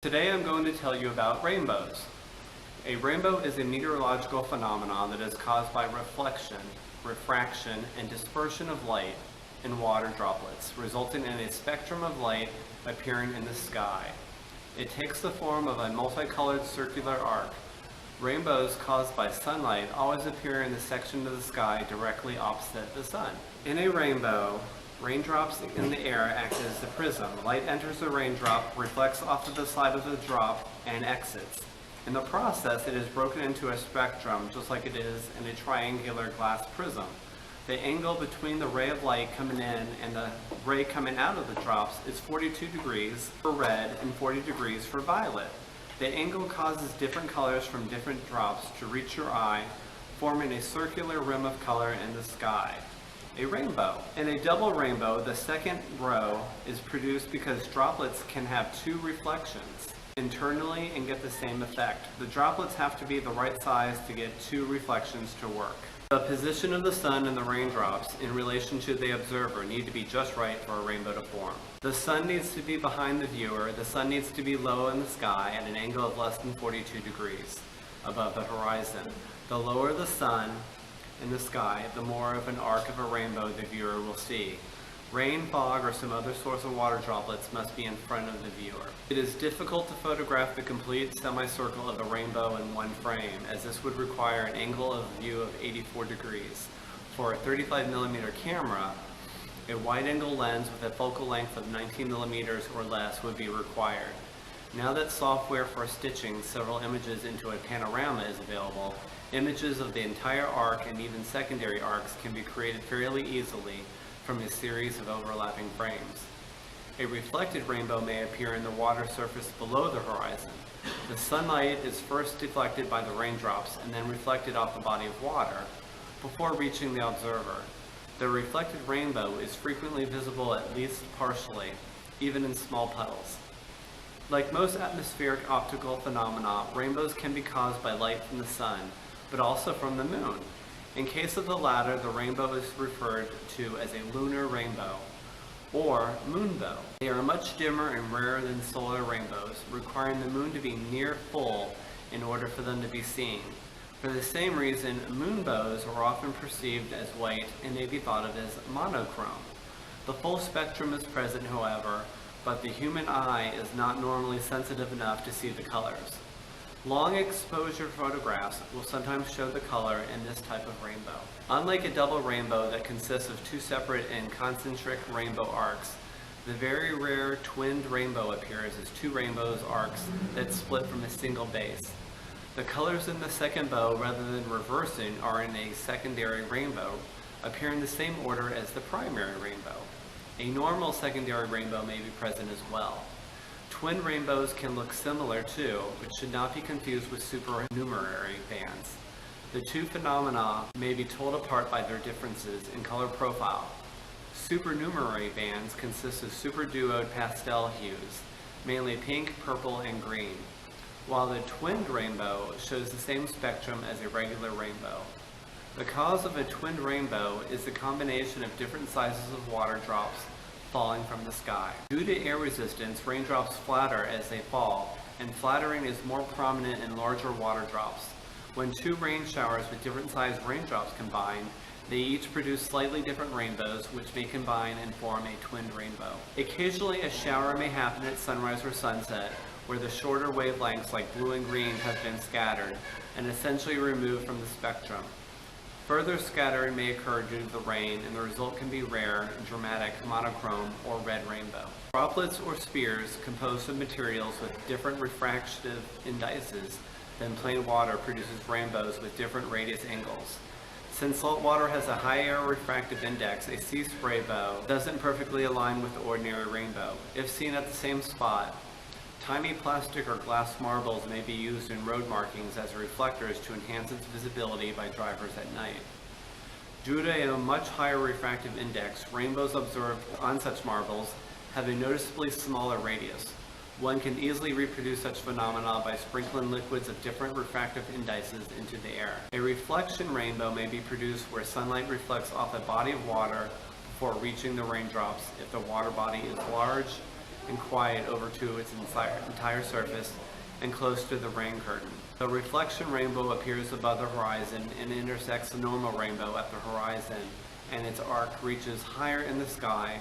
Today I'm going to tell you about rainbows. A rainbow is a meteorological phenomenon that is caused by reflection, refraction, and dispersion of light in water droplets, resulting in a spectrum of light appearing in the sky. It takes the form of a multicolored circular arc. Rainbows caused by sunlight always appear in the section of the sky directly opposite the sun. In a rainbow, raindrops in the air act as the prism. Light enters the raindrop, reflects off of the side of the drop, and exits. In the process, it is broken into a spectrum, just like it is in a triangular glass prism. The angle between the ray of light coming in and the ray coming out of the drops is 42 degrees for red and 40 degrees for violet. The angle causes different colors from different drops to reach your eye, forming a circular rim of color in the sky. A rainbow. In a double rainbow, the second row is produced because droplets can have two reflections internally and get the same effect. The droplets have to be the right size to get two reflections to work. The position of the sun and the raindrops in relation to the observer need to be just right for a rainbow to form. The sun needs to be behind the viewer. The sun needs to be low in the sky at an angle of less than 42 degrees above the horizon. The lower the sun in the sky, the more of an arc of a rainbow the viewer will see. Rain, fog, or some other source of water droplets must be in front of the viewer. It is difficult to photograph the complete semicircle of a rainbow in one frame, as this would require an angle of view of 84 degrees. For a 35mm camera, a wide-angle lens with a focal length of 19 millimeters or less would be required. Now that software for stitching several images into a panorama is available, images of the entire arc and even secondary arcs can be created fairly easily from a series of overlapping frames. A reflected rainbow may appear in the water surface below the horizon. The sunlight is first deflected by the raindrops and then reflected off the body of water before reaching the observer. The reflected rainbow is frequently visible at least partially, even in small puddles. Like most atmospheric optical phenomena, rainbows can be caused by light from the sun, but also from the moon. In case of the latter, the rainbow is referred to as a lunar rainbow or moonbow. They are much dimmer and rarer than solar rainbows, requiring the moon to be near full in order for them to be seen. For the same reason, moonbows are often perceived as white and may be thought of as monochrome. The full spectrum is present, however, but the human eye is not normally sensitive enough to see the colors. Long exposure photographs will sometimes show the color in this type of rainbow. Unlike a double rainbow that consists of two separate and concentric rainbow arcs, the very rare twinned rainbow appears as two rainbows arcs that split from a single base. The colors in the second bow, rather than reversing, are in a secondary rainbow, appear in the same order as the primary rainbow. A normal secondary rainbow may be present as well. Twin rainbows can look similar too, but should not be confused with supernumerary bands. The two phenomena may be told apart by their differences in color profile. Supernumerary bands consist of superduoed pastel hues, mainly pink, purple, and green, while the twinned rainbow shows the same spectrum as a regular rainbow. The cause of a twinned rainbow is the combination of different sizes of water drops falling from the sky. Due to air resistance, raindrops flatter as they fall, and flattering is more prominent in larger water drops. When two rain showers with different sized raindrops combine, they each produce slightly different rainbows, which may combine and form a twinned rainbow. Occasionally, a shower may happen at sunrise or sunset, where the shorter wavelengths like blue and green have been scattered and essentially removed from the spectrum. Further scattering may occur due to the rain, and the result can be rare, dramatic, monochrome, or red rainbow. Droplets or spears composed of materials with different refractive indices than plain water produces rainbows with different radius angles. Since salt water has a higher refractive index, a sea spray bow doesn't perfectly align with the ordinary rainbow. If seen at the same spot, tiny plastic or glass marbles may be used in road markings as reflectors to enhance its visibility by drivers at night. Due to a much higher refractive index, rainbows observed on such marbles have a noticeably smaller radius. One can easily reproduce such phenomena by sprinkling liquids of different refractive indices into the air. A reflection rainbow may be produced where sunlight reflects off a body of water before reaching the raindrops if the water body is large and quiet over to its entire surface and close to the rain curtain. The reflection rainbow appears above the horizon and intersects the normal rainbow at the horizon, and its arc reaches higher in the sky,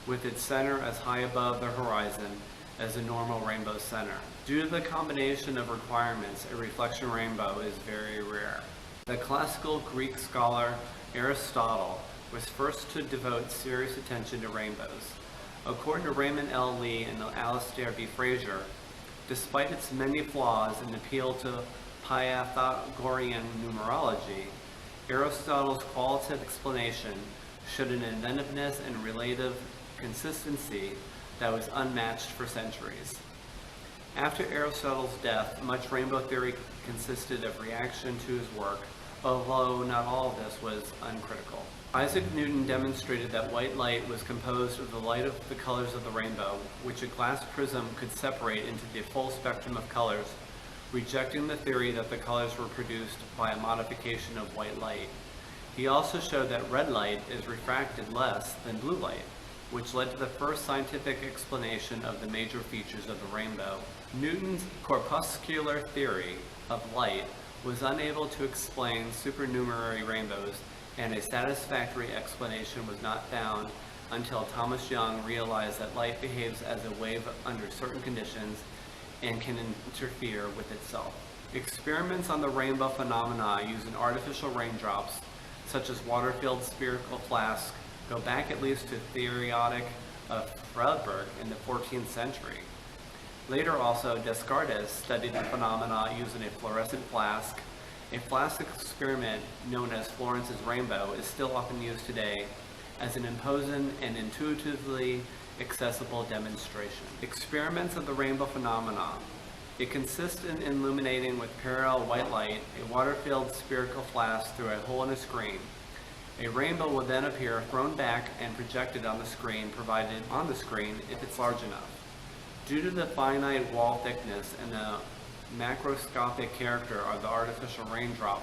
with its center as high above the horizon as the normal rainbow center. Due to the combination of requirements, a reflection rainbow is very rare. The classical Greek scholar Aristotle was first to devote serious attention to rainbows. According to Raymond L. Lee and Alistair B. Fraser, despite its many flaws and appeal to Pythagorean numerology, Aristotle's qualitative explanation showed an inventiveness and relative consistency that was unmatched for centuries. After Aristotle's death, much rainbow theory consisted of reaction to his work, although not all of this was uncritical. Isaac Newton demonstrated that white light was composed of the light of the colors of the rainbow, which a glass prism could separate into the full spectrum of colors, rejecting the theory that the colors were produced by a modification of white light. He also showed that red light is refracted less than blue light, which led to the first scientific explanation of the major features of the rainbow. Newton's corpuscular theory of light was unable to explain supernumerary rainbows, and a satisfactory explanation was not found until Thomas Young realized that light behaves as a wave under certain conditions and can interfere with itself. Experiments on the rainbow phenomena using artificial raindrops, such as water-filled spherical flasks, go back at least to Theoretic of Freiburg in the 14th century. Later also, Descartes studied the phenomena using a fluorescent flask. A flask experiment known as Florence's rainbow is still often used today as an imposing and intuitively accessible demonstration. Experiments of the rainbow phenomena. It consists in illuminating with parallel white light a water-filled spherical flask through a hole in a screen. A rainbow will then appear thrown back and projected on the screen, provided on the screen if it's large enough. Due to the finite wall thickness and the macroscopic character of the artificial raindrop,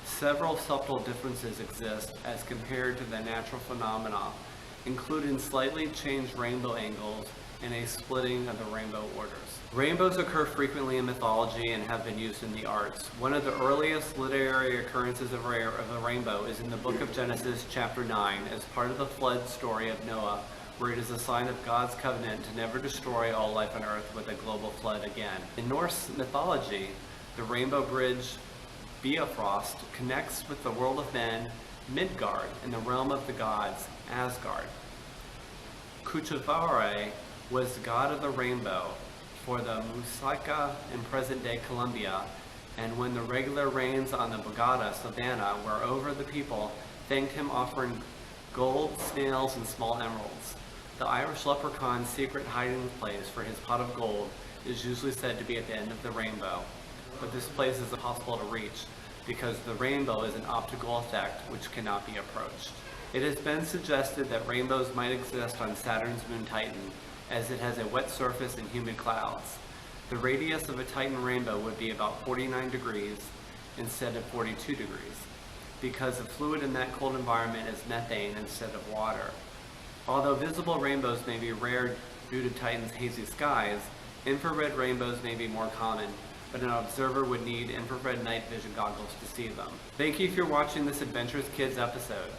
several subtle differences exist as compared to the natural phenomena, including slightly changed rainbow angles and a splitting of the rainbow orders. Rainbows occur frequently in mythology and have been used in the arts. One of the earliest literary occurrences of a rainbow is in the book of Genesis, chapter 9, as part of the flood story of Noah, where it is a sign of God's covenant to never destroy all life on earth with a global flood again. In Norse mythology, the rainbow bridge Bifrost connects with the world of men, Midgard, and the realm of the gods, Asgard. Kuchuvare was the god of the rainbow for the Muisca in present-day Colombia, and when the regular rains on the Bogota savanna were over, the people thanked him, offering gold, snails, and small emeralds. The Irish leprechaun's secret hiding place for his pot of gold is usually said to be at the end of the rainbow, but this place is impossible to reach because the rainbow is an optical effect which cannot be approached. It has been suggested that rainbows might exist on Saturn's moon Titan, as it has a wet surface and humid clouds. The radius of a Titan rainbow would be about 49 degrees instead of 42 degrees, because the fluid in that cold environment is methane instead of water. Although visible rainbows may be rare due to Titan's hazy skies, infrared rainbows may be more common, but an observer would need infrared night vision goggles to see them. Thank you for watching this Adventurous Kids episode.